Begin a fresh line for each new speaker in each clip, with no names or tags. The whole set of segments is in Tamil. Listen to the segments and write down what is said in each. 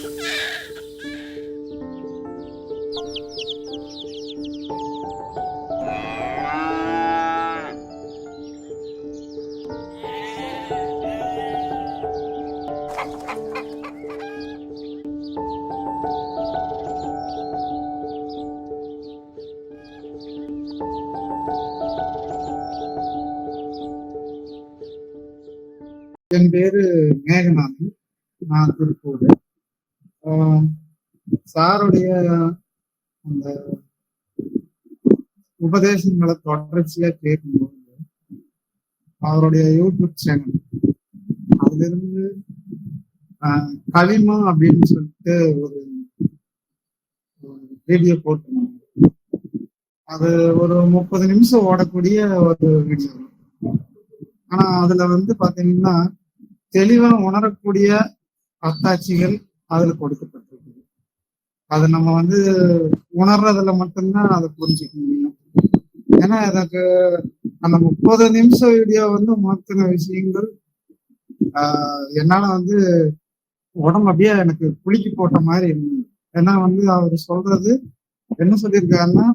என் பேரு மேகநாதன். நான் திருப்பூர். சாருடைய அந்த உபதேசங்களை தொடர்ச்சியா கேட்கும்போது அவருடைய யூடியூப் சேனல் அதுல இருந்து களிமா அப்படின்னு சொல்லிட்டு ஒரு வீடியோ போட்டிருந்தாங்க. அது ஒரு 30 நிமிஷம் ஓடக்கூடிய ஒரு வீடியோ. ஆனா அதுல வந்து பாத்தீங்கன்னா தெளிவா உணரக்கூடிய அத்தாட்சிகள் அதுல கொடுக்கப்பட்டிருக்குது. அது நம்ம வந்து உணர்றதுல மட்டும்தான் அதை புரிஞ்சுக்க முடியும். ஏன்னா எனக்கு அந்த 30 நிமிஷம் வீடியோ வந்து மாத்தின விஷயங்கள் என்னால வந்து உடம்பு அப்படியே எனக்கு குலுக்கி போட்ட மாதிரி இருந்தது. ஏன்னா வந்து அவர் சொல்றது என்ன சொல்லியிருக்காருன்னா,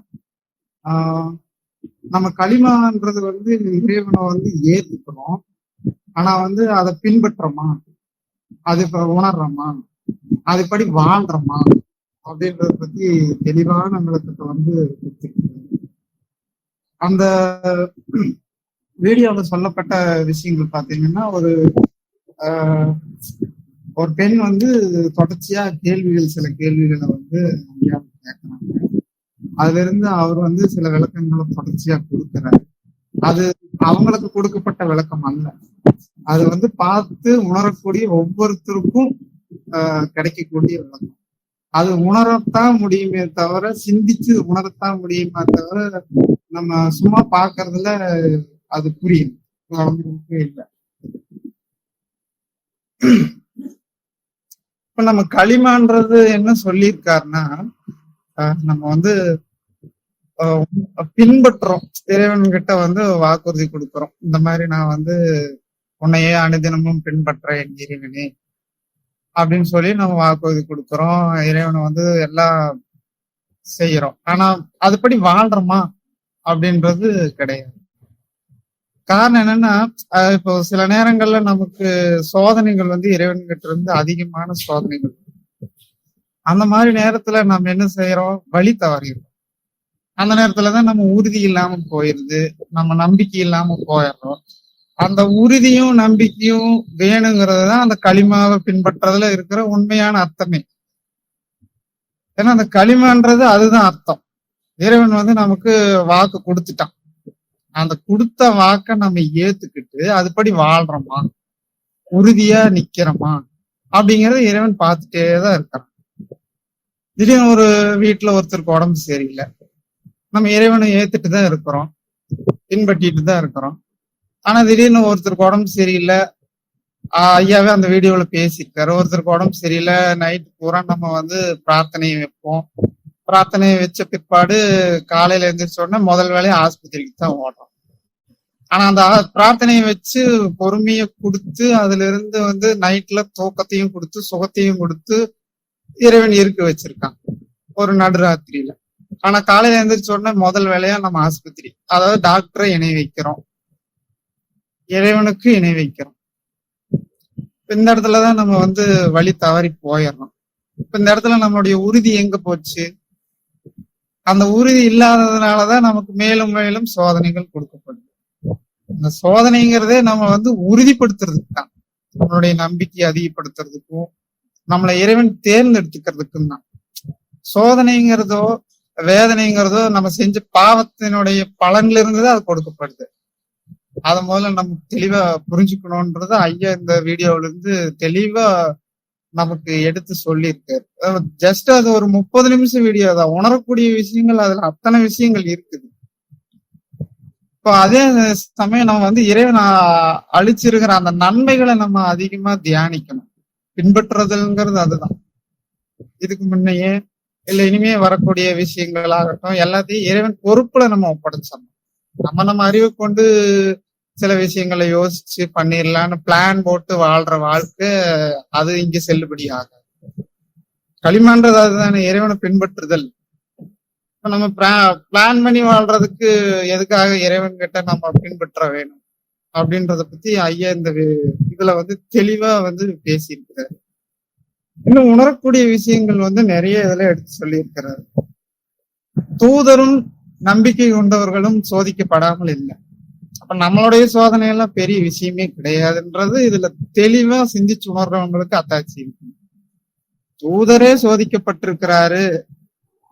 நம்ம களிமான்றது வந்து இறைவனை வந்து ஏத்துக்கிறோம். ஆனா வந்து அதை பின்பற்றோமா, அது இப்ப உணர்றோமா, அதுபடி வாழ்றோமா அப்படின்றத பத்தி தெளிவான விளக்கத்தை வந்து கொடுத்துருக்காங்க. அந்த வீடியோல சொல்லப்பட்ட விஷயங்கள் பாத்தீங்கன்னா, ஒரு பெண் வந்து தொடர்ச்சியா சில கேள்விகளை வந்து கேட்கறாங்க. அதுல இருந்து அவர் வந்து சில விளக்கங்களை தொடர்ச்சியா கொடுக்கிறாரு. அது அவங்களுக்கு கொடுக்கப்பட்ட விளக்கம் அல்ல, அது வந்து பார்த்து உணரக்கூடிய ஒவ்வொருத்தருக்கும் கிடைக்கக்கூடிய விளக்கம். அது உணரத்தான் முடியுமே தவிர, சிந்திச்சு உணரத்தான் முடியுமே தவிர, நம்ம சும்மா பாக்குறதுல அது புரியும் இல்லை. இப்ப நம்ம களிமான்றது என்ன சொல்லியிருக்காருன்னா, நம்ம வந்து பின்பற்றோம், இறைவன்கிட்ட வந்து வாக்குறுதி கொடுக்கிறோம். இந்த மாதிரி நான் வந்து உன்னையே அனுதினமும் பின்பற்ற என் இறைவனே அப்படின்னு சொல்லி நம்ம வாக்குறுதி கொடுக்கிறோம். இறைவனை வந்து எல்லாம் செய்யறோம். ஆனா அதுபடி வாழ்றோமா அப்படின்றது கிடையாது. காரணம் என்னன்னா, இப்போ சில நேரங்கள்ல நமக்கு சோதனைகள் வந்து இறைவன்கிட்ட இருந்து அதிகமான சோதனைகள். அந்த மாதிரி நேரத்துல நம்ம என்ன செய்யறோம், வழி தவறிடுறோம். அந்த நேரத்துலதான் நம்ம உறுதி இல்லாம போயிருது, நம்ம நம்பிக்கை இல்லாம போயிடுறோம். அந்த உறுதியும் நம்பிக்கையும் வேணுங்கிறதுதான் அந்த களிமாவை பின்பற்றதுல இருக்கிற உண்மையான அர்த்தமே. ஏன்னா அந்த களிமான்றது அதுதான் அர்த்தம். இறைவன் வந்து நமக்கு வாக்கு கொடுத்துட்டான். அந்த கொடுத்த வாக்க நம்ம ஏத்துக்கிட்டு அதுபடி வாழ்றோமா, உறுதியா நிக்கிறோமா அப்படிங்கறத இறைவன் பார்த்துட்டேதான் இருக்கிறான். திடீர்னு ஒரு வீட்டுல ஒருத்தருக்கு உடம்பு சரியில்லை, நம்ம இறைவனை ஏத்துட்டு தான் இருக்கிறோம், பின்பற்றிட்டு தான் இருக்கிறோம். ஆனா திடீர்னு ஒருத்தருக்கு உடம்பு சரியில்லை, ஐயாவே அந்த வீடியோல பேசியிருக்காரு. ஒருத்தருக்கு உடம்பு சரியில்லை, நைட்டு பூரா நம்ம வந்து பிரார்த்தனையை வைப்போம். பிரார்த்தனையை வச்ச பிற்பாடு காலையில எழுந்திரிச்ச உடனே முதல் வேலையை ஆஸ்பத்திரிக்கு தான் ஓடுறோம். ஆனா அந்த பிரார்த்தனையை வச்சு பொறுமையை கொடுத்து அதுல இருந்து வந்து நைட்ல தூக்கத்தையும் கொடுத்து சுகத்தையும் கொடுத்து இறைவன் இருக்க வச்சிருக்கான் ஒரு நடுராத்திரியில. ஆனா காலையில எழுந்திரிச்ச உடனே முதல் வேலையா நம்ம ஆஸ்பத்திரி, அதாவது டாக்டரை இணை வைக்கிறோம், இறைவனுக்கு இணை வைக்கிறோம். இந்த இடத்துலதான் நம்ம வந்து வழி தவறி போயிடறோம். இப்ப இந்த இடத்துல நம்மளுடைய உறுதி எங்க போச்சு? அந்த உறுதி இல்லாததுனாலதான் நமக்கு மேலும் மேலும் சோதனைகள் கொடுக்கப்படுது. இந்த சோதனைங்கிறதே நம்ம வந்து உறுதிப்படுத்துறதுக்கு தான், நம்மளுடைய நம்பிக்கையை அதிகப்படுத்துறதுக்கும் நம்மளை இறைவன் தேர்ந்தெடுத்துக்கிறதுக்கும் தான். சோதனைங்கிறதோ வேதனைங்கிறதோ நம்ம செஞ்ச பாவத்தினுடைய பலன்ல இருந்துதான் அது கொடுக்கப்படுது. அத முதல்ல நம்ம தெளிவா புரிஞ்சுக்கணும்ன்றது ஐயா இந்த வீடியோல இருந்து தெளிவா நமக்கு எடுத்து சொல்லியிருக்காரு. ஜஸ்ட் அது ஒரு 30 நிமிஷம் வீடியோ தான், உணரக்கூடிய விஷயங்கள் அதுல அத்தனை விஷயங்கள் இருக்குது. இப்போ அதே சமயம் நம்ம வந்து இறைவன் அழிச்சிருக்கிற அந்த நன்மைகளை நம்ம அதிகமா தியானிக்கணும். பின்பற்றுறதுங்கிறது அதுதான். இதுக்கு முன்னையே இல்ல இனிமே வரக்கூடிய விஷயங்களாகட்டும் எல்லாத்தையும் இறைவன் பொறுப்புல நம்ம ஒப்படைச்சிடணும். நம்ம அறிவை கொண்டு சில விஷயங்களை யோசிச்சு பண்ணிடலான்னு பிளான் போட்டு வாழ்ற வாழ்க்கை அது இங்க செல்லுபடி ஆகாது. களிமான்றது அதுதானே, இறைவனை பின்பற்றுதல். இப்ப நம்ம பிளான் பண்ணி வாழ்றதுக்கு எதுக்காக இறைவன் கிட்ட நம்ம பின்பற்ற வேணும் அப்படின்றத பத்தி ஐயா இந்த இதுல வந்து தெளிவா வந்து பேசியிருக்கிறாரு. இன்னும் உணரக்கூடிய விஷயங்கள் வந்து நிறைய இதுல எடுத்து சொல்லி இருக்கிறாரு. தூதரும் நம்பிக்கை கொண்டவர்களும் சோதிக்கப்படாமல் இல்லை. அப்ப நம்மளுடைய சோதனை எல்லாம் பெரிய விஷயமே கிடையாதுன்றது இதுல தெளிவா சிந்திச்சு உணர்றவங்களுக்கு அத்தாட்சி இருக்கு. தூதரே சோதிக்கப்பட்டிருக்கிறாரு,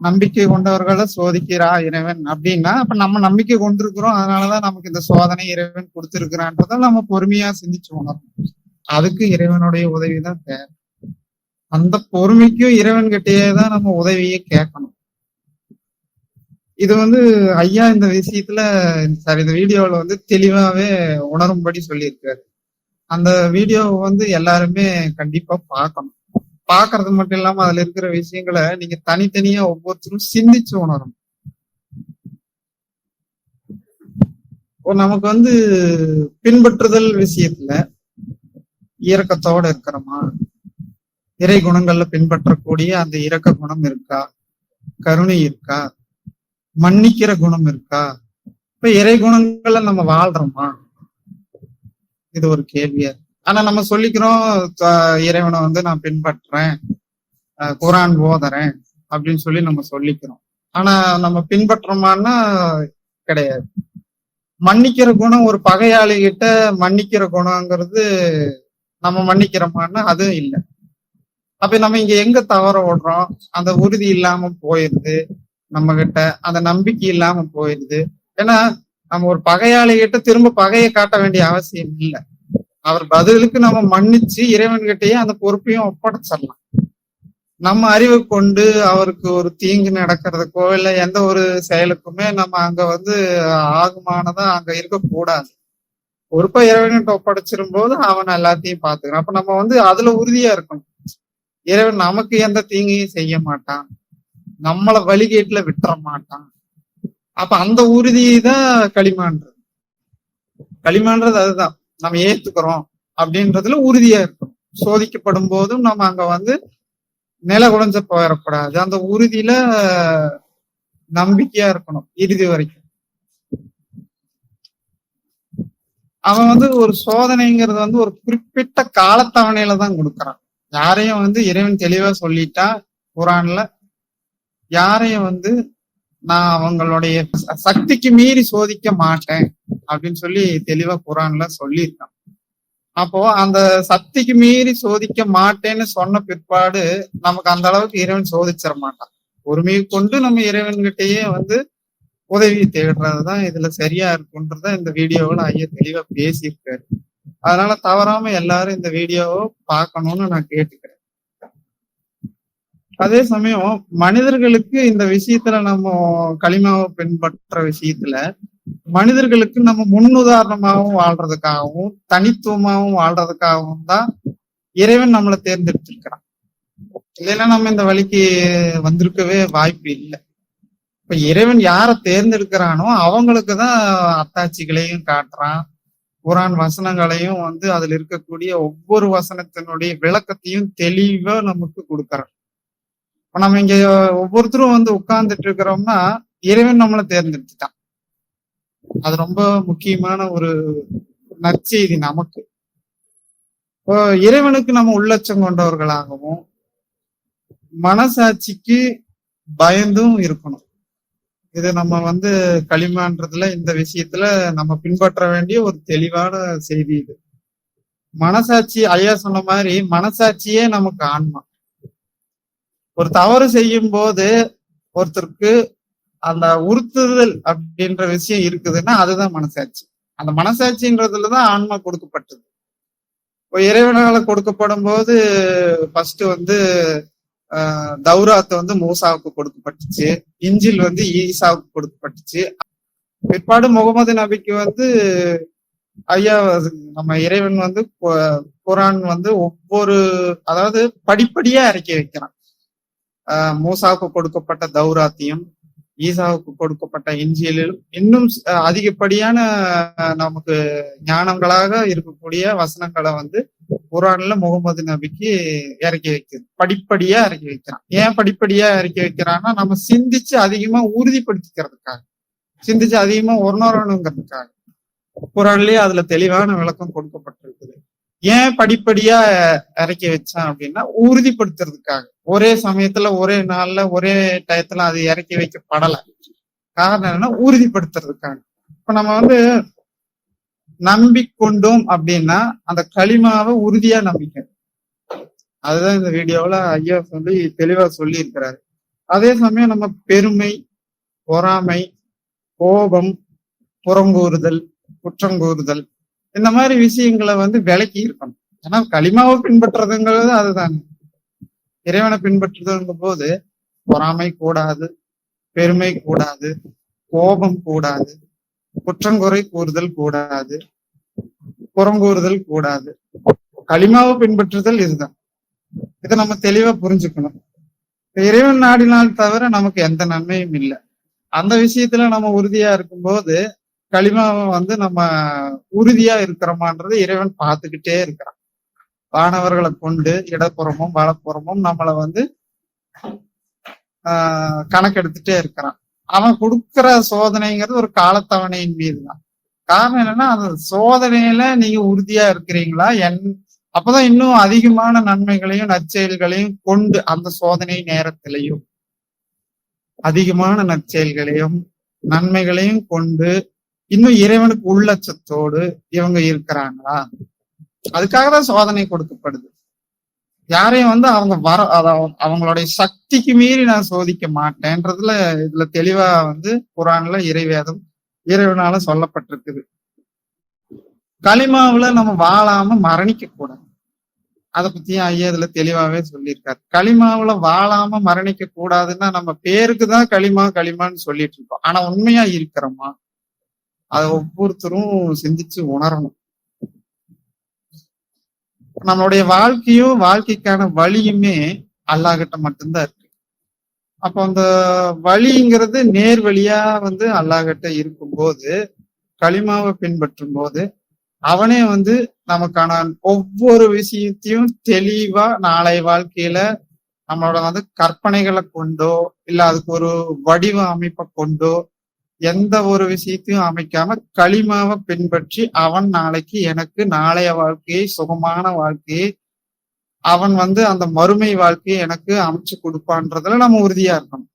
நம்பிக்கை கொண்டவர்களை சோதிக்கிறா இறைவன் அப்படின்னா, அப்ப நம்ம நம்பிக்கை கொண்டிருக்கிறோம், அதனாலதான் நமக்கு இந்த சோதனை இறைவன் கொடுத்திருக்கிறான்றத நம்ம பொறுமையா சிந்திச்சு உணரணும். அதுக்கு இறைவனுடைய உதவிதான் தேவை. அந்த பொறுமைக்கும் இறைவன் கிட்டேயே தான் நம்ம உதவியே கேட்கணும். இது வந்து ஐயா இந்த விஷயத்துல இந்த வீடியோல வந்து தெளிவாவே உணரும்படி சொல்லியிருக்காரு. அந்த வீடியோவை வந்து எல்லாருமே கண்டிப்பா பார்க்கணும். பாக்குறது மட்டும் இல்லாம அதுல இருக்கிற விஷயங்களை நீங்க தனித்தனியா ஒவ்வொருத்தரும் சிந்திச்சு உணரணும். நமக்கு வந்து பின்பற்றுதல் விஷயத்துல இரக்கத்தோட இருக்கிறோமா, இறை குணங்கள்ல பின்பற்றக்கூடிய அந்த இரக்க குணம் இருக்கா, கருணை இருக்கா, மன்னிக்கிற குணம் இருக்கா, இப்ப இறை குணங்கள்ல நம்ம வாழ்றோமா, இது ஒரு கேள்வியா. ஆனா நம்ம சொல்லிக்கிறோம் இறைவனை வந்து நான் பின்பற்றேன், குரான் ஓதுறேன் அப்படின்னு சொல்லி நம்ம சொல்லிக்கிறோம். ஆனா நம்ம பின்பற்றோமான்னா கிடையாது. மன்னிக்கிற குணம், ஒரு பகையாளி கிட்ட மன்னிக்கிற குணங்கிறது நம்ம மன்னிக்கிறோமான்னா அதுவும் இல்லை. அப்ப நம்ம இங்க எங்க தவற ஓடுறோம்? அந்த உறுதி இல்லாம போயிருது நம்ம கிட்ட, அந்த நம்பிக்கை இல்லாம போயிருது. ஏன்னா நம்ம ஒரு பகையாளி கிட்ட திரும்ப பகையை காட்ட வேண்டிய அவசியம் இல்லை. அவர் பதிலுக்கு நம்ம மன்னிச்சு இறைவன் கிட்டயே அந்த பொறுப்பையும் ஒப்படைச்சிடலாம். நம்ம அறிவை கொண்டு அவருக்கு ஒரு தீங்கு நடக்கிறதுக்கோ இல்ல எந்த ஒரு செயலுக்குமே நம்ம அங்க வந்து ஆகுமானதா அங்க இருக்கக்கூடாது. பொறுப்பா இறைவன்கிட்ட ஒப்படைச்சிரும் போது அவன் எல்லாத்தையும் பாத்துக்கிறான். அப்ப நம்ம வந்து அதுல உறுதியா இருக்கணும். இறைவன் நமக்கு எந்த தீங்கையும் செய்ய மாட்டான், நம்மள வழிகேட்டுல விட்டுற மாட்டான். அப்ப அந்த உறுதியை தான் களிமான்றது. களிமான்றது அதுதான், நம்ம ஏத்துக்கிறோம் அப்படின்றதுல உறுதியா இருக்கணும். சோதிக்கப்படும் போதும் நம்ம அங்க வந்து நில குலைஞ்ச போயிடக்கூடாது. அந்த உறுதியில நம்பிக்கையா இருக்கணும் இறுதி வரைக்கும். அவன் வந்து ஒரு சோதனைங்கிறது வந்து ஒரு குறிப்பிட்ட காலத்தவணையில தான் கொடுக்கறான். யாரையும் வந்து இறைவன் தெளிவா சொல்லிட்டா குரான்ல, யாரையும் வந்து நான் அவங்களுடைய சக்திக்கு மீறி சோதிக்க மாட்டேன் அப்படின்னு சொல்லி தெளிவா குரான்ல சொல்லியிருக்கான். அப்போ அந்த சக்திக்கு மீறி சோதிக்க மாட்டேன்னு சொன்ன பிற்பாடு நமக்கு அந்த அளவுக்கு இறைவன் சோதிச்சிட மாட்டான். பொறுமையை கொண்டு நம்ம இறைவன்கிட்டயே வந்து உதவி தேடுறதுதான் இதுல சரியா இருக்குன்றத இந்த வீடியோவில் ஐயா தெளிவா பேசியிருக்காரு. அதனால தவறாம எல்லாரும் இந்த வீடியோவை பார்க்கணும்னு நான் கேட்டுக்கிறேன். அதே சமயம் மனிதர்களுக்கு இந்த விஷயத்துல நம்ம களிமாவை பின்பற்ற விஷயத்துல மனிதர்களுக்கு நம்ம முன்னுதாரணமாகவும் வாழ்றதுக்காகவும் தனித்துவமாகவும் வாழ்றதுக்காகவும் தான் இறைவன் நம்மளை தேர்ந்தெடுத்திருக்கிறான். இல்லைன்னா நம்ம இந்த வழிக்கு வந்திருக்கவே வாய்ப்பு இல்லை. இப்ப இறைவன் யாரை தேர்ந்தெடுக்கிறானோ அவங்களுக்குதான் அத்தாட்சிகளையும் காட்டுறான், குரான் வசனங்களையும் வந்து அதுல இருக்கக்கூடிய ஒவ்வொரு வசனத்தினுடைய விளக்கத்தையும் தெளிவா நமக்கு கொடுக்கறான். இப்ப நம்ம இங்க ஒவ்வொருத்தரும் வந்து உட்கார்ந்துட்டு இருக்கிறோம்னா இறைவன் நம்மளை தேர்ந்தெடுத்துட்டான். அது ரொம்ப முக்கியமான ஒரு நற்செய்தி நமக்கு. இப்போ இறைவனுக்கு நம்ம உள்ளச்சம் கொண்டவர்களாகவும் மனசாட்சிக்கு பயந்தும் இருக்கணும். இது நம்ம வந்து களிமான்றதுல இந்த விஷயத்துல நம்ம பின்பற்ற வேண்டிய ஒரு தெளிவான செய்தி இது. மனசாட்சி, ஐயா சொன்ன மாதிரி மனசாட்சியே நமக்கு ஆன்மா. ஒரு தவறு செய்யும் போது ஒருத்தருக்கு அந்த உறுத்துதல் அப்படின்ற விஷயம் இருக்குதுன்னா அதுதான் மனசாட்சி. அந்த மனசாட்சின்றதுலதான் ஆன்மா கொடுக்கப்பட்டது. இப்போ இறைவனால கொடுக்கப்படும் போது ஃபர்ஸ்ட் வந்து தௌராத் வந்து மூசாவுக்கு கொடுக்கப்பட்டுச்சு, இஞ்சில் வந்து ஈசாவுக்கு கொடுக்கப்பட்டுச்சு. பிற்பாடு முகமது நபிக்கு வந்து ஐயா நம்ம இறைவன் வந்து குரான் வந்து ஒவ்வொரு, அதாவது படிப்படியா இறக்கி வைக்கிறான். மூசாவுக்கு கொடுக்கப்பட்ட தௌராத்தையும் ஈசாவுக்கு கொடுக்கப்பட்ட இஞ்சியிலும் இன்னும் அதிகப்படியான நமக்கு ஞானங்களாக இருக்கக்கூடிய வசனங்களை வந்து குர்ஆன்ல முகமது நபிக்கு இறக்கி வைக்குது. படிப்படியா இறக்கி வைக்கிறான். ஏன் படிப்படியா இறக்கி வைக்கிறான்னா, நம்ம சிந்திச்சு அதிகமா உறுதிப்படுத்திக்கிறதுக்காக, சிந்திச்சு அதிகமா உணரணுங்கிறதுக்காக. குர்ஆன்லயே அதுல தெளிவான விளக்கம் கொடுக்கப்பட்டிருக்குது. ஏன் படிப்படியா இறக்கி வச்சான் அப்படின்னா, உறுதிப்படுத்துறதுக்காக. ஒரே சமயத்துல, ஒரே நாள்ல, ஒரே டயத்துல அது இறக்கி வைக்கப்படல. காரணம் என்னன்னா, உறுதிப்படுத்துறதுக்காக. இப்ப நம்ம வந்து நம்பிக்கொண்டோம் அப்படின்னா அந்த களிமாவை உறுதியா நம்பிக்கணும். அதுதான் இந்த வீடியோல ஐயா சொல்லி தெளிவா சொல்லி இருக்கிறாரு. அதே சமயம் நம்ம பெருமை, பொறாமை, கோபம், புறங்கூறுதல், குற்றங்கூறுதல் இந்த மாதிரி விஷயங்களை வந்து விலக்கி இருக்கணும். ஏன்னா களிமாவை பின்பற்றுறதுங்கிறது அதுதாங்க. இறைவனை பின்பற்றுறதுங்கும் போது பொறாமை கூடாது, பெருமை கூடாது, கோபம் கூடாது, குற்றங்குறை கூறுதல் கூடாது, புறங்கூறுதல் கூடாது. களிமாவை பின்பற்றுதல் இதுதான். இதை நம்ம தெளிவா புரிஞ்சுக்கணும். இறைவன் நாடினால் தவிர நமக்கு எந்த நன்மையும் இல்லை. அந்த விஷயத்துல நம்ம உறுதியா இருக்கும்போது களிமாவை வந்து நம்ம உறுதியா இருக்கிறோமான்றது இறைவன் பார்த்துக்கிட்டே இருக்கிறான். வானவர்களை கொண்டு இடப்புறமும் வலப்புறமும் நம்மளை வந்து கணக்கெடுத்துட்டே இருக்கிறான். அவன் கொடுக்கிற சோதனைங்கிறது ஒரு காலத்தவணையின் மீதுதான். காரணம் என்னன்னா, அந்த சோதனையில நீங்க உறுதியா இருக்கிறீங்களா, அப்பதான் இன்னும் அதிகமான நன்மைகளையும் நற்செயல்களையும் கொண்டு அந்த சோதனை நேரத்திலையும் அதிகமான நற்செயல்களையும் நன்மைகளையும் கொண்டு இன்னும் இறைவனுக்கு உள்ளச்சத்தோடு இவங்க இருக்கிறாங்களா, அதுக்காக தான் சோதனை கொடுக்கப்படுது. யாரையும் வந்து அவங்க அவங்களுடைய சக்திக்கு மீறி நான் சோதிக்க மாட்டேன்றதுல இதுல தெளிவா வந்து குர்ஆன்ல இறைவேதம் இறைவனால சொல்லப்பட்டிருக்குது. களிமாவுல நம்ம வாழாம மரணிக்க கூடாது. அதை பத்தியும் ஐயா இதுல தெளிவாவே சொல்லியிருக்காரு. களிமாவுல வாழாம மரணிக்க கூடாதுன்னா நம்ம பேருக்குதான் களிமான்னு சொல்லிட்டு இருக்கோம். ஆனா உண்மையா இருக்கிறோமா, அதை ஒவ்வொருத்தரும் சிந்திச்சு உணரணும். நம்மளுடைய வாழ்க்கையும் வாழ்க்கைக்கான வழியுமே அல்லாஹ் கிட்ட மட்டும்தான் இருக்கு. அப்ப அந்த வழிங்கிறது நேர் வழியா வந்து அல்லாஹ் கிட்ட இருக்கும்போது, களிமாவை பின்பற்றும் போது அவனே வந்து நமக்கான ஒவ்வொரு விஷயத்தையும் தெளிவா நாளை வாழ்க்கையில நம்மளோட வந்து கற்பனைகளை கொண்டோ இல்ல அதுக்கு ஒரு வடிவ அமைப்பை கொண்டோ எந்த ஒரு விஷயத்தையும் அமைக்காம களிமாவை பின்பற்றி அவன் நாளைக்கு எனக்கு நாளைய வாழ்க்கையை, சுகமான வாழ்க்கையை, அவன் வந்து அந்த மறுமை வாழ்க்கையை எனக்கு அமைச்சு கொடுப்பான்றதுல நம்ம உறுதியா இருக்கணும்.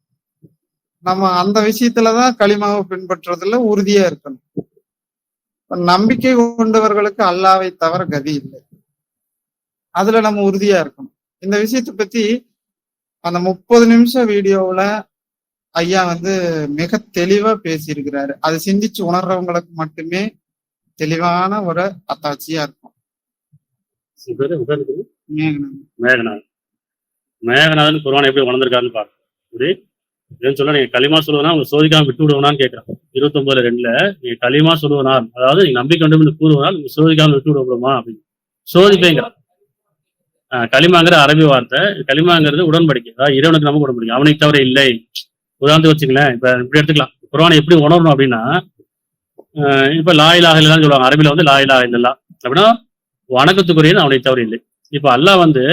நம்ம அந்த விஷயத்துலதான் களிமாவை பின்பற்றுறதுல உறுதியா இருக்கணும். நம்பிக்கை கொண்டவர்களுக்கு அல்லாவை தவிர கதி இல்லை. அதுல நம்ம உறுதியா இருக்கணும். இந்த விஷயத்தை பத்தி அந்த 30 நிமிஷம் வீடியோவுல ஐயா வந்து மிக தெளிவா பேசியிருக்கிறாரு. அது சிந்திச்சு உணர்றவங்களுக்கு மட்டுமே தெளிவான ஒரு அத்தாட்சியா இருக்கும்.
மேகநாதன் குர்ஆன் எப்படி உணர்ந்திருக்காருன்னு பாருங்க. சொல்ல நீங்க களிமா சொல்லுவனா உங்க சோதிக்காம விட்டு விடுவனான்னு கேட்கிறேன். 29:2 நீங்க களிமா சொல்லுவனால், அதாவது நீங்க நம்பிக்கை கொண்டு கூறுவனால் உங்க சோதிக்காம விட்டு விடுவோமா அப்படின்னு சோதிப்பேங்கிற களிமாங்கிற அரபி வார்த்தை. களிமாங்கிறது உடன்படிக்கை, அதாவது இறைவனுக்கு நமக்கு உடன்படிக்கை, அவனை தவிர இல்லை. உதாரணத்துக்கு வச்சுங்களேன், இப்ப இப்படி எடுத்துக்கலாம். குர்ஆனை எப்படி உணரணும் அப்படின்னா, இப்ப லா இலாஹ இல்லல்லாஹ்னு சொல்லுவாங்க. அரபில வந்து லா இலாஹ இல்லல்லாஹ் அப்படின்னா வணக்கத்துக்குரியது அவனை தவிர இல்லை. இப்ப அல்லாஹ் வந்து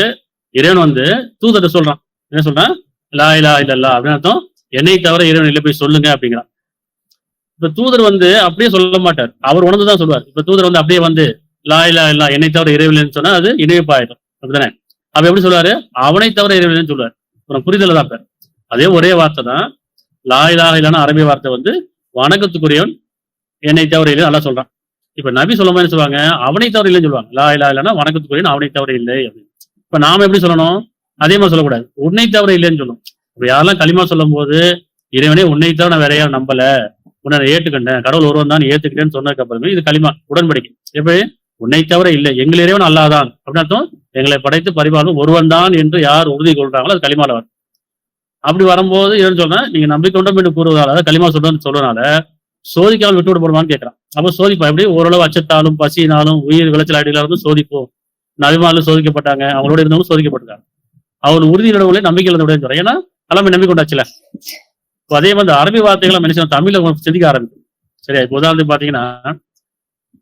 இறைவன் வந்து தூதர்ட்ட சொல்றான். என்ன சொல்றான்? லா இலாஹ இல்லல்லாஹ் அப்படின்னு அர்த்தம், என்னை தவிர இறைவன் இல்லை, போய் சொல்லுங்க அப்படிங்கிறான். இப்ப தூதர் வந்து அப்படியே சொல்ல மாட்டார், அவர் உணர்ந்துதான் சொல்லுவார். இப்ப தூதர் வந்து அப்படியே வந்து லா இலாஹ இல்லல்லாஹ் என்னை தவிர இறைவன் சொன்னா அது இணைப்பாயிடும், அப்படித்தானே? அப்ப எப்படி சொல்லுவாரு? அவனை தவிர இறைவன் சொல்லுவார். அப்புறம் புரிதல தான் பேர். அதே ஒரே வார்த்தை தான். லா இலாஹ இல்லல்லாஹ்னா அரபி வார்த்தை வந்து வணக்கத்துக்குரியவன் என்னை தவிர இல்லை நல்லா சொல்றான். இப்ப நபி சொல்லும் போது சொல்லுவாங்க அவனை தவிர இல்லைன்னு சொல்லுவாங்க. லா இலாஹ இல்லல்லாஹ்னா வணக்கத்துக்குரியவன் அவனை தவிர இல்லை அப்படின்னு. இப்ப நாம எப்படி சொல்லணும்? அதே மாதிரி சொல்லக்கூடாது, உன்னை தவிர இல்லைன்னு சொல்லணும். இப்ப யாரெல்லாம் களிமா சொல்லும் போது இறைவனே உன்னை தவிர நான் வேற யாரும் நம்பல, உன்னை ஏற்றுக்கிட்டேன், கடவுள் ஒருவன் தான் ஏத்துக்கிட்டேன்னு சொன்னதுக்கு அப்புறமே இது களிமா உடன்படிக்கை. எப்படி? உன்னை தவிர இல்லை, எங்கள் இறைவன் அல்லாஹ் தான் அப்படின்னு அர்த்தம். எங்களை படைத்து பரிபாலனம் ஒருவன் தான் என்று யார் உறுதி கொள்றாங்களோ அது களிமால வரும். அப்படி வரும்போது இவன் சொல்றேன், நீங்க நம்பிக்கொண்டோம் என்று கூறுவதால, அதாவது களிமா சொல்றதுனால சோதிக்காமல் விட்டு விடப்படுமான்னு கேட்கறான். அப்ப சோதிப்பா எப்படி? ஓரளவு அச்சத்தாலும் பசியினாலும் உயிர் விளைச்சல் அடிகளாலும் சோதிப்போம். நபிமாலும் சோதிக்கப்பட்டாங்க, அவங்களோட இருந்தவங்க சோதிக்கப்பட்டாங்க. அவர் உறுதி இடவுகளே நம்பிக்கை இழந்தவுடைய சொல்றேன். ஏன்னா எல்லாமே நம்பிக்கொண்டாச்சுல. அதே மாதிரி அரபி வார்த்தைகளை மனுஷன் தமிழ்ல சிந்திக்க ஆரம்பிக்கும். சரியா? இப்ப உதாரணத்துக்கு பாத்தீங்கன்னா,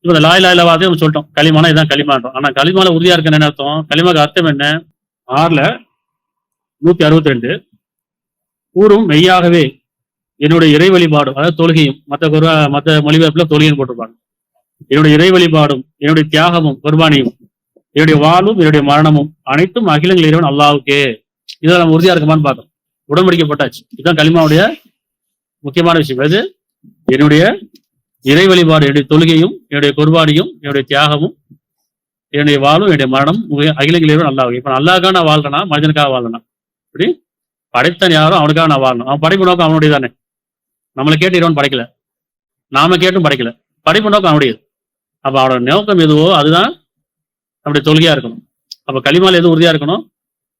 இப்ப இந்த லாய் லாயில வார்த்தையை நம்ம சொல்லிட்டோம், களிமானா இதான் களிமான்றோம். ஆனா களிமால உறுதியா இருக்குன்னு என்ன அர்த்தம்? களிமாக்கு அர்த்தம் என்ன? 6:162 கூறும் மெய்யாகவே என்னுடைய இறை வழிபாடும், அதாவது தொழுகையும், மற்ற மொழிபெயர்ப்புல தொழுகையும் போட்டிருப்பாங்க. என்னுடைய இறை வழிபாடும், என்னுடைய தியாகமும், குர்பானியும், என்னுடைய வாழ்வும், என்னுடைய மரணமும் அனைத்தும் அகிலங்கள் இறைவன் அல்லாஹ்வுக்கே. இதை நம்ம உறுதியா இருக்குமான்னு பார்த்தோம். உடன்படிக்கப்பட்டாச்சு. இதுதான் களிமாவுடைய முக்கியமான விஷயம். அது என்னுடைய இறை வழிபாடு, என்னுடைய தொழுகையும், என்னுடைய குர்பானியும், என்னுடைய தியாகமும், என்னுடைய வாழும், என்னுடைய மரணம் அகிலங்கள் இறைவன் அல்லாஹ்வுக்கே. இப்ப அல்லாஹ்க்காக நான் வாழ்றேனா, மனிதனுக்காக வாழ்றேனா? இப்படி படைத்தன் யாரும் அவனுக்காக நான் வாழணும். அவன் படைப்பு நோக்கம் அவனுடைய தானே. நம்மளை கேட்டு இறைவன் படைக்கல, நாம கேட்டும் படைக்கல. படைப்பு நோக்கம் அவனுடையது. அப்ப அவனோட நோக்கம் எதுவோ அதுதான் நம்முடைய தொழுகையா இருக்கணும். அப்ப களிமால எது உறுதியா இருக்கணும்?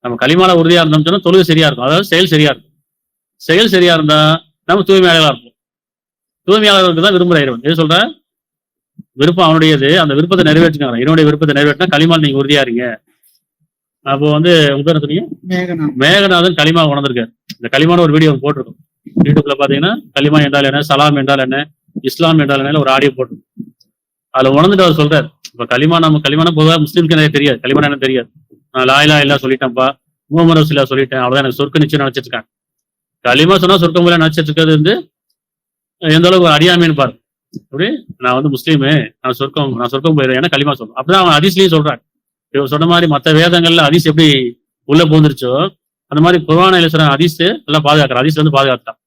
நம்ம களிமால உறுதியா இருந்தோம்னு சொன்னா தொழுகை சரியா இருக்கும். அதாவது செயல் சரியா இருக்கும். செயல் சரியா இருந்தா நம்ம தூய்மையாளர்களா இருப்போம். தூய்மையாளர்களுக்கு தான் விரும்புகிற இறைவன் எது சொல்ற? விருப்பம் அவனுடையது. அந்த விருப்பத்தை நிறைவேற்றுங்க. இவனுடைய விருப்பத்தை நிறைவேற்றினா களிமால் நீங்க உறுதியா இருங்க. அப்போ உங்க பேர் சொன்னீங்க? மேகநாதன் களிமா உணர்ந்திருக்காரு. இந்த களிமான ஒரு வீடியோ போட்டிருக்கோம் யூடியூப்ல. பாத்தீங்கன்னா களிமா என்றால் என்ன, சலாம் என்றால் என்ன, இஸ்லாம் என்றால் என்ன ஒரு ஆடியோ போட்டிருக்கோம். அதுல உணர்ந்துட்டு அவர் சொல்றாரு, இப்ப களிமான பொதுவாக முஸ்லீம்க்கு எனக்கு தெரியாது, களிமான என்ன தெரியாது. நான் லாயிலா இல்லா சொல்லிட்டேன்ப்பா, முகமது ரசூலுல்லாஹ் சொல்லிட்டேன், அவ்வளவுதான், எனக்கு சொர்க்க நிச்சயம் நினைச்சிட்டு இருக்காங்க. களிமா சொன்னா சொர்க்கம் போல நினைச்சிட்டு இருக்கிறது எந்த அளவுக்கு ஒரு அறியாமைன்னு பாரு. அப்படி நான் முஸ்லீமு, நான் சொர்க்கம் போயிடுறேன், ஏன்னா களிமா சொல்றேன். அப்படிதான் அவன் ஹதீஸ்லயும் சொல்றான். இவர் சொன்ன மாதிரி மற்ற வேதங்கள்ல ஹதீஸ் எப்படி உள்ள போந்துருச்சோ அந்த மாதிரி குர்ஆன்ல சொல்ற ஹதீஸ் எல்லாம் பாதுகாக்கிறான். ஹதீஸ்ல பாதுகாத்தான்.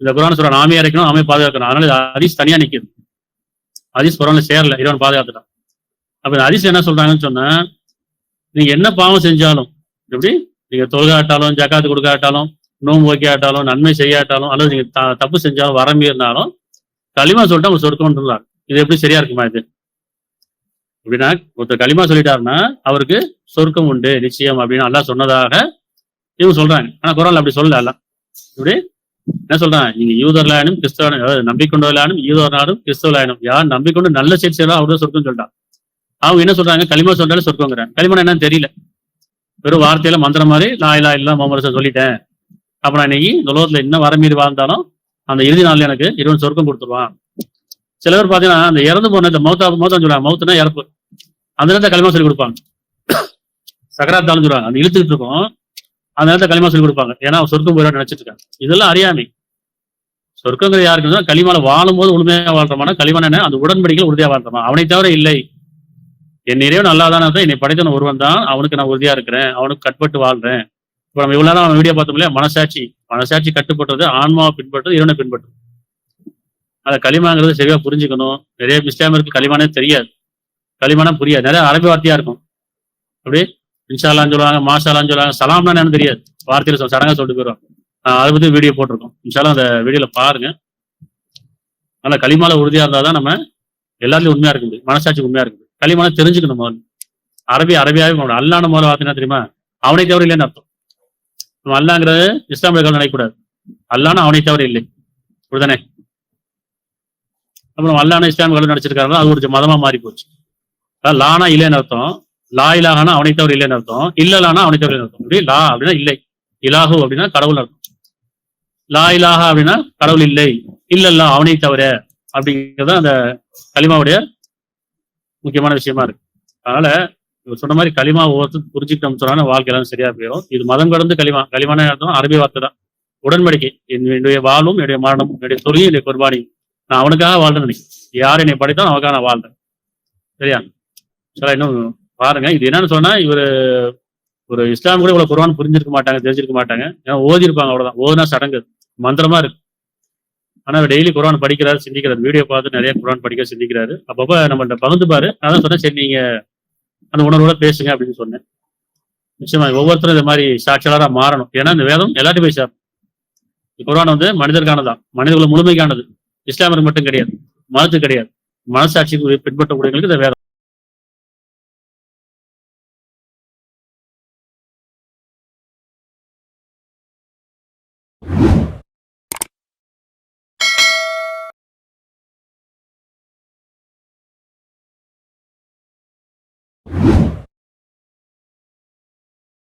இந்த குர்ஆன் சொல்ற ஆமையா இருக்கணும், ஆமையை பாதுகாக்கணும். அதனால ஹதீஸ் தனியா நிக்குது. ஹதீஸ் குர்ஆன்ல சேரல, இறைவன் பாதுகாத்துட்டான். அப்ப இந்த ஹதீஸ் என்ன சொல்றாங்கன்னு சொன்னா, நீங்க என்ன பாவம் செஞ்சாலும், எப்படி நீங்க தொழுகாட்டாலும், ஜக்காத்து கொடுக்காட்டாலும், நோன்பு வைக்காட்டாலும், நன்மை செய்யாட்டாலும், அல்லது நீங்க தப்பு செஞ்சாலும், வரமீறினாலும் களிமா சொல்லிட்டு அவங்க சொர்க்கம்ன்றாங்க. இது எப்படி சரியா இருக்குமா? இது அப்படின்னா ஒருத்தர் களிமா சொல்லிட்டாருன்னா அவருக்கு சொர்க்கம் உண்டு நிச்சயம் அப்படின்னு அல்லாஹ் சொன்னதாக இவங்க சொல்றாங்க. ஆனா குர்ஆன்ல அப்படி சொல்லல. அல்லாஹ் இப்படி என்ன சொல்றாங்க? நீங்க யூதர்களானும் கிறிஸ்தவனும், அதாவது நம்பிக்கொண்டவர்களானும் யூதர்களானும் கிறிஸ்தவர்களானும் யார் நம்பிக்கொண்டு நல்ல செய்தி செய்யலாம் அவரு சொர்க்கம் சொல்லிட்டான். அவங்க என்ன சொல்றாங்க? களிமா சொல்றாலும் சொர்க்கங்கிறாங்க. களிமா என்னன்னு தெரியல, வெறும் வார்த்தையில மந்திரம் மாதிரி லா இலாஹ இல்லல்லாஹ் முஹம்மது ரசூலுல்லாஹ் சொல்லிட்டேன். அப்ப நான் இன்னைக்கு இந்த உலகத்துல என்ன வரமீறி வாழ்ந்தாலும் அந்த இறுதி நாள்ல எனக்கு இறைவன் சொர்க்கம் கொடுத்துருவான். சில பேர் பாத்தீங்கன்னா அந்த இறந்து போன இந்த மௌத்தான் சொல்லுவாங்க. மௌத்துனா இறப்பு. அந்த நேரத்தை களிமா சொல்லி கொடுப்பாங்க. சக்கராத்தாலும் சொல்லுவாங்க. அந்த இழுத்துக்கிட்டு இருக்கோம், அந்த நேரத்தை களிமா சொல்லி கொடுப்பாங்க. ஏன்னா சொர்க்கம் போயிட நினைச்சிட்டு இருக்காங்க. இதெல்லாம் அறியாமை. சொர்க்கங்கிற யாருக்குன்னா களிமால வாழும் போது உண்மையா வாழ்றோம்னா, களிமான என்ன? அந்த உடன்படிக்கையில் உறுதியா வாழ்றோமா? அவனை தவிர இல்லை. என் இறைவன் நல்லாதானே தான், என்னை படைத்தவன் ஒருவன் தான், அவனுக்கு நான் உறுதியா இருக்கிறேன், அவனுக்கு கட்பட்டு வாழ்றேன். இப்ப நம்ம இவ்வளவு நேரம் வீடியோ பார்த்தோம் இல்லையா, மனசாட்சி கட்டுப்பட்டது, ஆன்மாவை பின்பற்றது, இறைவனை பின்பற்றது. அதை களிமாங்கிறது சரியா புரிஞ்சுக்கணும். நிறைய இஸ்லாமியருக்கு களிமானே தெரியாது, களிமானா புரியாது. நிறைய அரபி வார்த்தையா இருக்கும். அப்படி இன்ஷால்லான்னு சொல்லுவாங்க, மாஷாலான்னு சொல்லுவாங்க. சலாம்னா என்னன்னு தெரியாது, வார்த்தையில சடங்கா சொல்லிட்டு போயிடுவாங்க. அதை பத்தி வீடியோ போட்டிருக்கோம். இன்ஷால்லா அந்த வீடியோல பாருங்க. அதனால களிமால உறுதியா இருந்தாதான் நம்ம எல்லாத்துலயும் உண்மையா இருக்க முடியும், மனசாட்சி உண்மையா இருக்கு. களிமான தெரிஞ்சுக்கணும். முதல்ல அரபியாவே அல்லான முதல்ல வார்த்தை தெரியுமா? அவனை தவிர இல்லைன்னு அர்த்தம். நம்ம அல்லாங்கிறது இஸ்லாமிய நினைக்கக்கூடாது. அல்லான்னு அவனை தவிர இல்லை, அப்படிதானே? அப்புறம் அல்லான இஸ்லாமிய நினைச்சிருக்காங்க, அது ஒரு மதமா மாறி போச்சு. லானா இல்லைன்னு அர்த்தம், லா இலாஹானா அவனை தவிர இல்லைன்னு அர்த்தம், இல்லலானா அவனை தவிர அர்த்தம். அப்படி லா அப்படின்னா இல்லை, இலாஹு அப்படின்னா கடவுள் அர்த்தம். லா இலாஹா அப்படின்னா கடவுள் இல்லை, இல்லல்லா அவனை தவிர அப்படிங்கிறத அந்த களிமாவுடைய முக்கியமான விஷயமா இருக்கு. அதனால சொன்ன மாதிரி களிமா ஒவ்வொருத்தரும் புரிஞ்சுக்கிட்டோம் சொன்னா வாழ்க்கையெல்லாம் சரியா போயிடும். இது மதம் கடந்து களிமான அர்த்தம் அரபி வார்த்தை தான். உடன்படிக்கை, என்னுடைய வாழும், என்னுடைய மரணமும், என்னுடைய தொழில், என்னுடைய குர்பானி, நான் அவனுக்காக வாழ்றேன்னு நினைக்கிறேன். யார் என்னை படித்தான் அவனுக்காக நான் வாழ்றேன். சரியா? சரி, இன்னும் பாருங்க. இது என்னன்னு சொன்னா, இவர் ஒரு இஸ்லாம் கூட இவ்வளவு குர்ஆன் புரிஞ்சிருக்க மாட்டாங்க, தெரிஞ்சிருக்க மாட்டாங்க. ஏன்னா ஓதி இருப்பாங்க, அவ்வளவுதான். ஓதுனா சடங்கு, மந்திரமா இருக்கு. ஆனா டெய்லி குர்ஆன் படிக்கிறாரு, சிந்திக்கிறாரு. வீடியோ பார்த்து நிறைய குர்ஆன் படிக்க சிந்திக்கிறாரு. அப்பப்ப நம்மள்ட்ட பகிர்ந்து பாரு. அதான் சொன்னேன், சரி நீங்க அந்த உணர்வோட பேசுங்க அப்படின்னு சொன்னேன். நிச்சயமா ஒவ்வொருத்தரும் இந்த மாதிரி சாட்சியாளரா மாறணும். ஏன்னா இந்த வேதம் எல்லாத்தையும் போய் சார். குர்ஆன் மனிதருக்கானதான், மனிதர்களை முழுமைக்கானது. இஸ்லாமியருக்கு மட்டும் கிடையாது, மதத்துக்கு கிடையாது. மனசாட்சிக்கு பின்பற்றக்கூடியவங்களுக்கு இந்த வேதம்.